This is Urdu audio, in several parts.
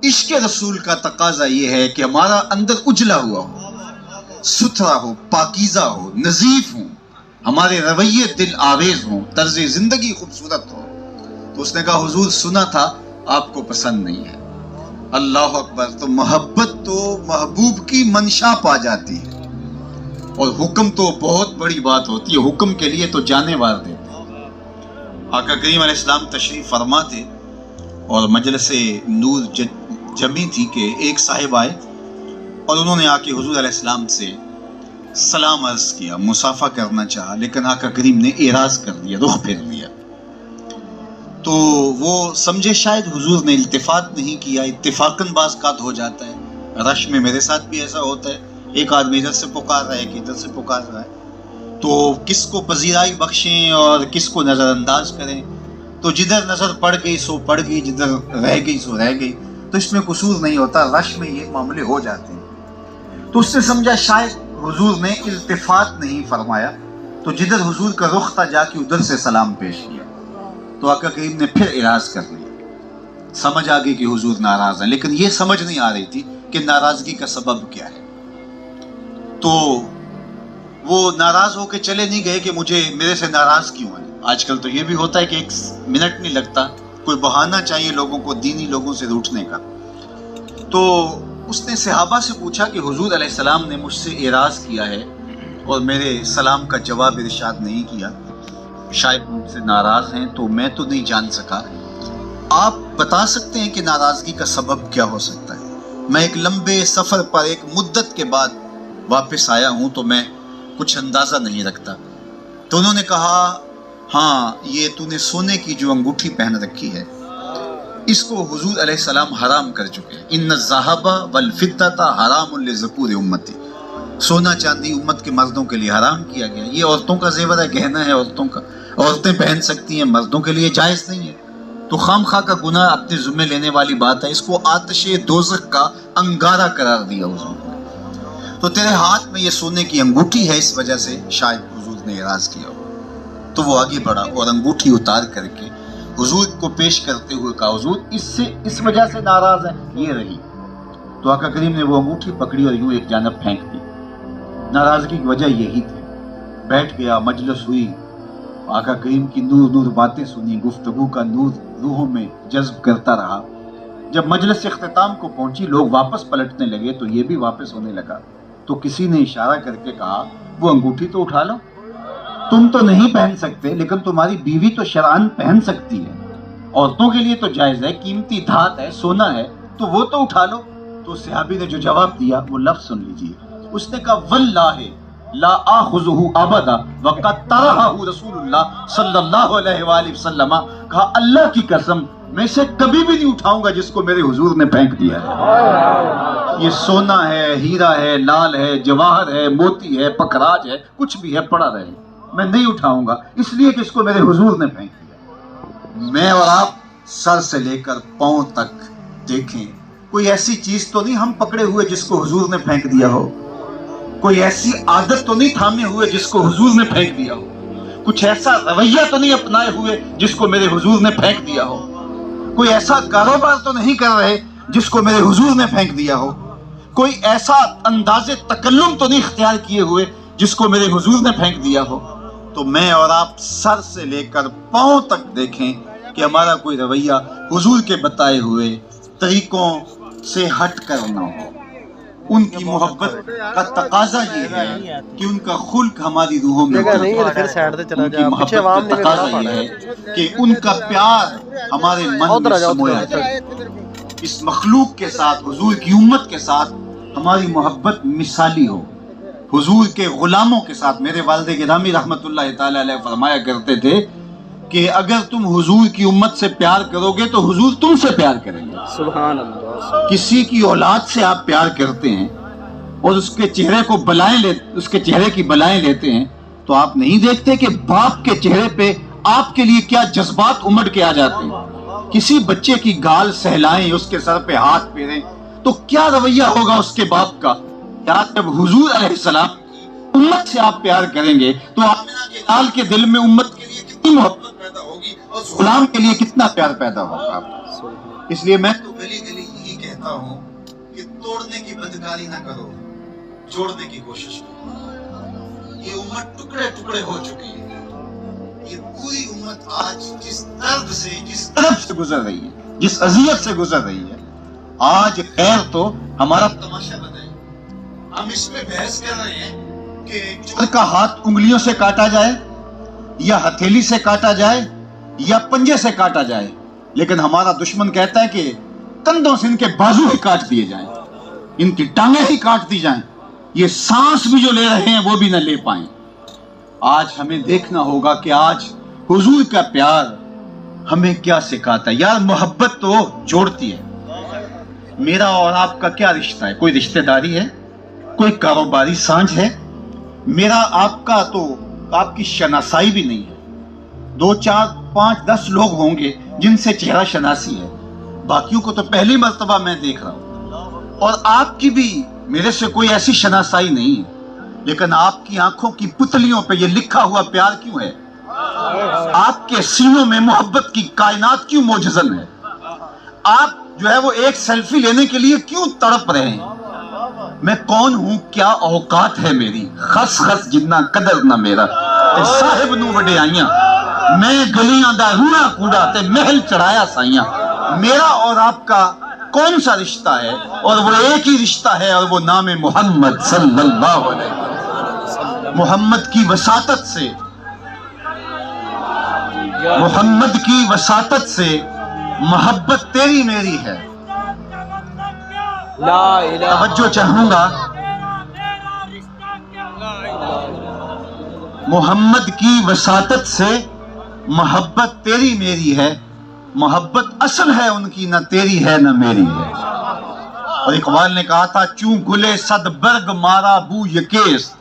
عشق رسول کا تقاضا یہ ہے کہ ہمارا اندر اجلا ہوا ہو، ستھرا ہو، پاکیزہ ہو، نظیف ہو، ہمارے رویے دل آویز ہوں، طرز زندگی خوبصورت ہو۔ تو اس نے کہا حضور سنا تھا آپ کو پسند نہیں ہے۔ اللہ اکبر! تو محبت تو محبوب کی منشا پا جاتی ہے، اور حکم تو بہت بڑی بات ہوتی ہے، حکم کے لیے تو جانے وار دیتے ہیں۔ آقا کریم علیہ السلام تشریف فرما تھے اور مجلس نور جمی تھی کہ ایک صاحب آئے اور انہوں نے آ کے حضور علیہ السلام سے سلام عرض کیا، مصافحہ کرنا چاہا، لیکن آقا کریم نے اعراض کر دیا، رخ پھیر لیا۔ تو وہ سمجھے شاید حضور نے التفات نہیں کیا، اتفاقاً بعض قات ہو جاتا ہے، رش میں میرے ساتھ بھی ایسا ہوتا ہے، ایک آدمی ادھر سے پکار رہا ہے، ایک ادھر سے پکار رہا ہے، تو کس کو پذیرائی بخشیں اور کس کو نظر انداز کریں؟ تو جدھر نظر پڑ گئی سو پڑ گئی، جدھر رہ گئی سو رہ گئی، تو اس میں قصور نہیں ہوتا، رش میں یہ معاملے ہو جاتے ہیں۔ تو اس نے سمجھا شاید حضور نے التفات نہیں فرمایا، تو جدھر حضور کا رخ تھا جا کے ادھر سے سلام پیش کیا۔ تو آقا کریم نے پھر اعراض کر لیا، سمجھ آ گئی کہ حضور ناراض ہیں، لیکن یہ سمجھ نہیں آ رہی تھی کہ ناراضگی کا سبب کیا ہے۔ تو وہ ناراض ہو کے چلے نہیں گئے کہ مجھے میرے سے ناراض کیوں ہیں۔ آج کل تو یہ بھی ہوتا ہے کہ ایک منٹ نہیں لگتا، کوئی بہانہ چاہیے لوگوں کو دینی لوگوں سے روٹنے کا۔ تو اس نے صحابہ سے پوچھا کہ حضور علیہ السلام نے مجھ سے اعراض کیا ہے اور میرے سلام کا جواب ارشاد نہیں کیا، شاید مجھ سے ناراض ہیں، تو میں تو نہیں جان سکا، آپ بتا سکتے ہیں کہ ناراضگی کا سبب کیا ہو سکتا ہے؟ میں ایک لمبے سفر پر ایک مدت کے بعد واپس آیا ہوں، تو میں کچھ اندازہ نہیں رکھتا۔ تو انہوں نے کہا ہاں، یہ تو نے سونے کی جو انگوٹھی پہن رکھی ہے، اس کو حضور علیہ السلام حرام کر چکے ہیں۔ ان الذهب والفضة حرام لذکور امتی، سونا چاندی امت کے مردوں کے لیے حرام کیا گیا، یہ عورتوں کا زیور ہے، گہنا ہے عورتوں کا، عورتیں پہن سکتی ہیں، مردوں کے لیے جائز نہیں ہے۔ تو خام خواہ کا گناہ اپنے ذمہ لینے والی بات ہے، اس کو آتش دوزخ کا انگارہ قرار دیا حضور نے۔ تو تیرے ہاتھ میں یہ سونے کی انگوٹھی ہے، اس وجہ سے شاید حضور نے اعراض کیا ہو۔ تو وہ آگے بڑھا اور انگوٹھی اتار کر کے حضور کو پیش کرتے ہوئے کہا حضور اس وجہ سے ناراض ہے، یہ رہی۔ تو آقا کریم نے وہ انگوٹھی پکڑی اور یوں ایک جانب پھینک دی۔ ناراضگی کی وجہ یہی تھی۔ بیٹھ گیا، مجلس ہوئی، آقا کریم کی نور نور باتیں سنی، گفتگو کا نور روحوں میں جذب کرتا رہا۔ جب مجلس اختتام کو پہنچی، لوگ واپس پلٹنے لگے تو یہ بھی واپس ہونے لگا۔ تو کسی نے اشارہ کر کے کہا وہ انگوٹھی تو اٹھا لو، تم تو نہیں پہن سکتے لیکن تمہاری بیوی تو شرعاً پہن سکتی ہے، عورتوں کے لیے تو جائز ہے، قیمتی دھات ہے، سونا ہے، تو وہ تو اٹھا لو۔ تو صحابی نے جو جواب دیا وہ لفظ سن لیجیے۔ اس نے کہا واللہ لا آخذہ ابدا وقد طرحہ رسول اللہ صلی اللہ علیہ وآلہ وسلم، کہا اللہ کی قسم میں اسے کبھی بھی نہیں اٹھاؤں گا جس کو میرے حضور نے پھینک دیا ہے۔ یہ سونا ہے، ہیرا ہے، لال ہے، جواہر ہے، موتی ہے، پکھراج ہے، کچھ بھی ہے، پڑا رہے، میں نہیں اٹھاؤں گا، اس لیے کہ اس کو میرے حضور نے پھینک دیا۔ میں اور آپ سر سے لے کر پاؤں تک دیکھیں، کوئی ایسی چیز تو نہیں ہم پکڑے ہوئے جس کو حضور نے پھینک دیا ہو، کوئی ایسی عادت تو نہیں تھامے ہوئے جس کو حضور نے پھینک دیا ہو، کچھ ایسا رویہ تو نہیں اپنائے ہوئے جس کو میرے حضور نے پھینک دیا ہو، کوئی ایسا کاروبار تو نہیں کر رہے جس کو میرے حضور نے پھینک دیا ہو، کوئی ایسا انداز تکلم تو نہیں اختیار کیے ہوئے جس کو میرے حضور نے پھینک دیا ہو۔ تو میں اور آپ سر سے لے کر پاؤں تک دیکھیں کہ ہمارا کوئی رویہ حضور کے بتائے ہوئے طریقوں سے ہٹ کر نہ ہو۔ ان کی محبت کا تقاضا یہ ہے کہ ان کا خلق ہماری روحوں میں اتر جائے، ان کی محبت کا تقاضا یہ ہے کہ ان کا پیار ہمارے من میں سمویا جائے۔ اس مخلوق کے ساتھ، حضور کی امت کے ساتھ ہماری محبت مثالی ہو، حضور کے غلاموں کے ساتھ۔ میرے والد گرامی رحمت اللہ تعالی علیہ فرمایا کرتے تھے کہ اگر تم حضور کی امت سے پیار کرو گے تو حضور تم سے پیار کریں گے۔ سبحان اللہ۔ کسی کی اولاد سے آپ پیار کرتے ہیں اور اس کے چہرے کی بلائیں لیتے ہیں تو آپ نہیں دیکھتے کہ باپ کے چہرے پہ آپ کے لیے کیا جذبات امڑ کے آ جاتے ہیں۔ کسی بچے کی گال سہلائیں، اس کے سر پہ ہاتھ پھیریں تو کیا رویہ ہوگا اس کے باپ کا۔ جب حضور علیہ السلام امت سے آپ پیار کریں گے تو آمنہ کے لال کے دل میں امت کے لیے کتنی محبت پیدا ہوگی اور غلام کے لیے کتنا پیار پیدا ہوگا۔ اس لیے میں تو گلی گلی یہی کہتا کہتا ہوں کہ توڑنے کی بدکاری نہ کرو، جوڑنے کی کوشش کرو۔ یہ امت ٹکڑے ٹکڑے ہو چکی ہے۔ یہ پوری امت آج جس درد سے، جس طرف سے گزر رہی ہے، جس اذیت سے گزر رہی ہے، آج خیر تو ہمارا تماشا بتائے۔ ہم اس پہ بحث کر رہے ہیں کہ چور کا ہاتھ انگلیوں سے کاٹا جائے یا ہتھیلی سے کاٹا جائے یا پنجے سے کاٹا جائے، لیکن ہمارا دشمن کہتا ہے کہ کندھوں سے ان کے بازو ہی کاٹ دیے جائیں، ان کی ٹانگیں ہی کاٹ دی جائیں، یہ سانس بھی جو لے رہے ہیں وہ بھی نہ لے پائیں۔ آج ہمیں دیکھنا ہوگا کہ آج حضور کا پیار ہمیں کیا سکھاتا ہے۔ یار محبت تو جوڑتی ہے۔ میرا اور آپ کا کیا رشتہ ہے؟ کوئی رشتہ داری ہے؟ کوئی کاروباری سانجھ ہے؟ میرا آپ کا تو آپ کی شناسائی بھی نہیں ہے۔ 2 4 5 10 لوگ ہوں گے جن سے چہرہ شناسی ہے، باقیوں کو تو پہلی مرتبہ میں دیکھ رہا ہوں، اور آپ کی بھی میرے سے کوئی ایسی شناسائی نہیں ہے، لیکن آپ کی آنکھوں کی پتلیوں پہ یہ لکھا ہوا پیار کیوں ہے؟ آپ کے سینوں میں محبت کی کائنات کیوں موجزن ہے؟ آپ جو ہے وہ ایک سیلفی لینے کے لیے کیوں تڑپ رہے ہیں؟ میں کون ہوں، کیا اوقات ہے میری، خس خس جتنا قدر نہ میرا تے صاحب نو وڈے آئیاں، میں گلیاں دا روڑا کوڑا تے محل چڑھایا سائیاں۔ میرا اور آپ کا کون سا رشتہ ہے؟ اور وہ ایک ہی رشتہ ہے، اور وہ نام محمد صلی اللہ علیہ وسلم۔ محمد کی وساطت سے، محمد کی وساطت سے محبت تیری میری ہے۔ توجہ چاہوں گا، محمد کی وساطت سے محبت تیری میری ہے، محبت اصل ہے ان کی، نہ تیری ہے نہ میری ہے۔ اور اقبال نے کہا تھا، چوں گلے صد برگ مارا بو یکیست،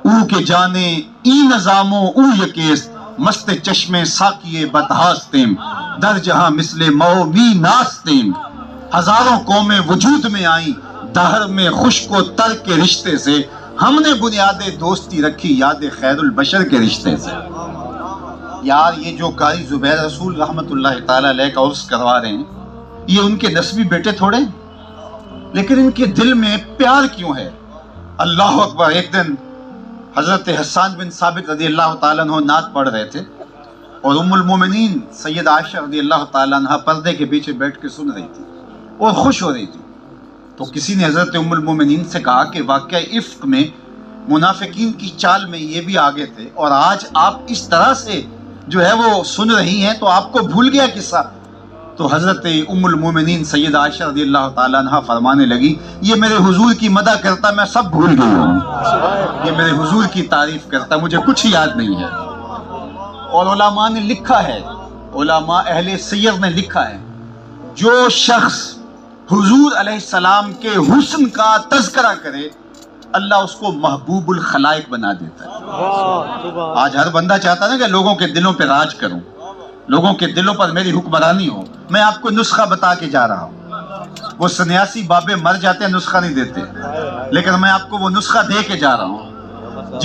او کے جانے ای نظاموں او یکیست، مست چشمے ساکیے بدہاستیم، در جہاں مثل مو می ناستیم۔ ہزاروں قومیں وجود میں آئیں دہر میں خشک و تر کے رشتے سے، ہم نے بنیاد دوستی رکھی یاد خیر البشر کے رشتے سے۔ یار یہ جو قاری زبیر رسول رحمت اللہ تعالی علیہ کا عرس کروا رہے ہیں، یہ ان کے نسبی بیٹے تھوڑے، لیکن ان کے دل میں پیار کیوں ہے؟ اللہ اکبر۔ ایک دن حضرت حسان بن ثابت رضی اللہ تعالیٰ عنہ نعت پڑھ رہے تھے، اور ام المومنین سید عائشہ رضی اللہ تعالیٰ عنہ پردے کے پیچھے بیٹھ کے سن رہی تھی اور خوش ہو رہی تھی۔ تو کسی نے حضرت ام المومنین سے کہا کہ واقعہ افک میں منافقین کی چال میں یہ بھی آگے تھے، اور آج آپ اس طرح سے جو ہے وہ سن رہی ہیں، تو آپ کو بھول گیا قصہ؟ تو حضرت ام المومنین سید عائشہ رضی اللہ تعالیٰ عنہ فرمانے لگی، یہ میرے حضور کی مدح کرتا، میں سب بھول گئی ہوں، یہ میرے حضور کی تعریف کرتا، مجھے کچھ یاد نہیں ہے۔ اور علماء نے لکھا ہے، علماء اہل سیر نے لکھا ہے، جو شخص حضور علیہ السلام کے حسن کا تذکرہ کرے، اللہ اس کو محبوب الخلائق بنا دیتا ہے۔ آج ہر بندہ چاہتا ہے نا کہ لوگوں کے دلوں پہ راج کروں، لوگوں کے دلوں پر میری حکمرانی ہو۔ میں آپ کو نسخہ بتا کے جا رہا ہوں، وہ سنیاسی بابے مر جاتے ہیں نسخہ نہیں دیتے، لیکن میں آپ کو وہ نسخہ دے کے جا رہا ہوں،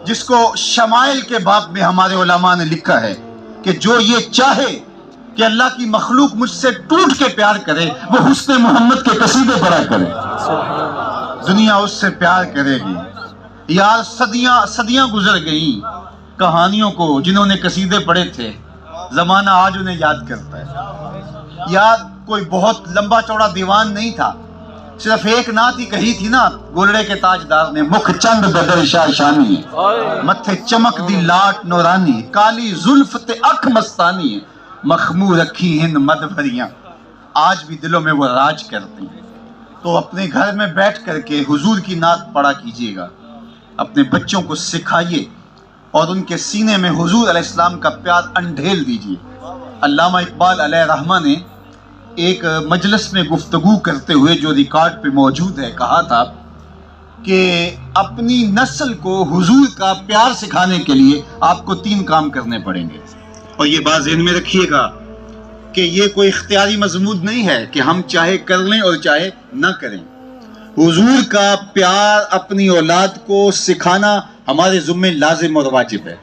جس کو شمائل کے باب میں ہمارے علماء نے لکھا ہے کہ جو یہ چاہے کہ اللہ کی مخلوق مجھ سے ٹوٹ کے پیار کرے، وہ حسن محمد کے قصیدے پڑھا کرے، دنیا اس سے پیار کرے گی۔ یار صدیاں گزر گئیں کہانیوں کو جنہوں نے قصیدے پڑھے تھے، زمانہ آج انہیں یاد کرتا ہے۔ یاد کوئی بہت لمبا چوڑا دیوان نہیں تھا، صرف ایک نعت ہی کہی تھی نا گولڑے کے تاجدار نے، مکھ چند بدر شاہ شانی، متھے چمک دی لاٹ نورانی، کالی زلف تے اکھ مستانی، مخمور رکھی ہند مد بھریاں۔ آج بھی دلوں میں وہ راج کرتے ہیں۔ تو اپنے گھر میں بیٹھ کر کے حضور کی نعت پڑھا کیجیے گا، اپنے بچوں کو سکھائیے، اور ان کے سینے میں حضور علیہ السلام کا پیار انڈھیل دیجیے۔ علامہ اقبال علیہ رحمہ نے ایک مجلس میں گفتگو کرتے ہوئے جو ریکارڈ پہ موجود ہے کہا تھا کہ اپنی نسل کو حضور کا پیار سکھانے کے لیے آپ کو 3 کام کرنے پڑیں گے، اور یہ بات ذہن میں رکھیے گا کہ یہ کوئی اختیاری مضمون نہیں ہے کہ ہم چاہے کر لیں اور چاہے نہ کریں۔ حضور کا پیار اپنی اولاد کو سکھانا ہمارے ذمہ لازم اور واجب ہے۔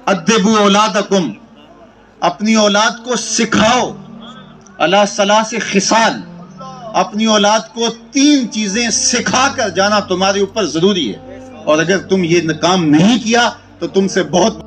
ادبوا اولادکم، اپنی اولاد کو سکھاؤ، علی ثلاث خصال، اپنی اولاد کو 3 چیزیں سکھا کر جانا تمہارے اوپر ضروری ہے، اور اگر تم یہ کام نہیں کیا تو تم سے بہت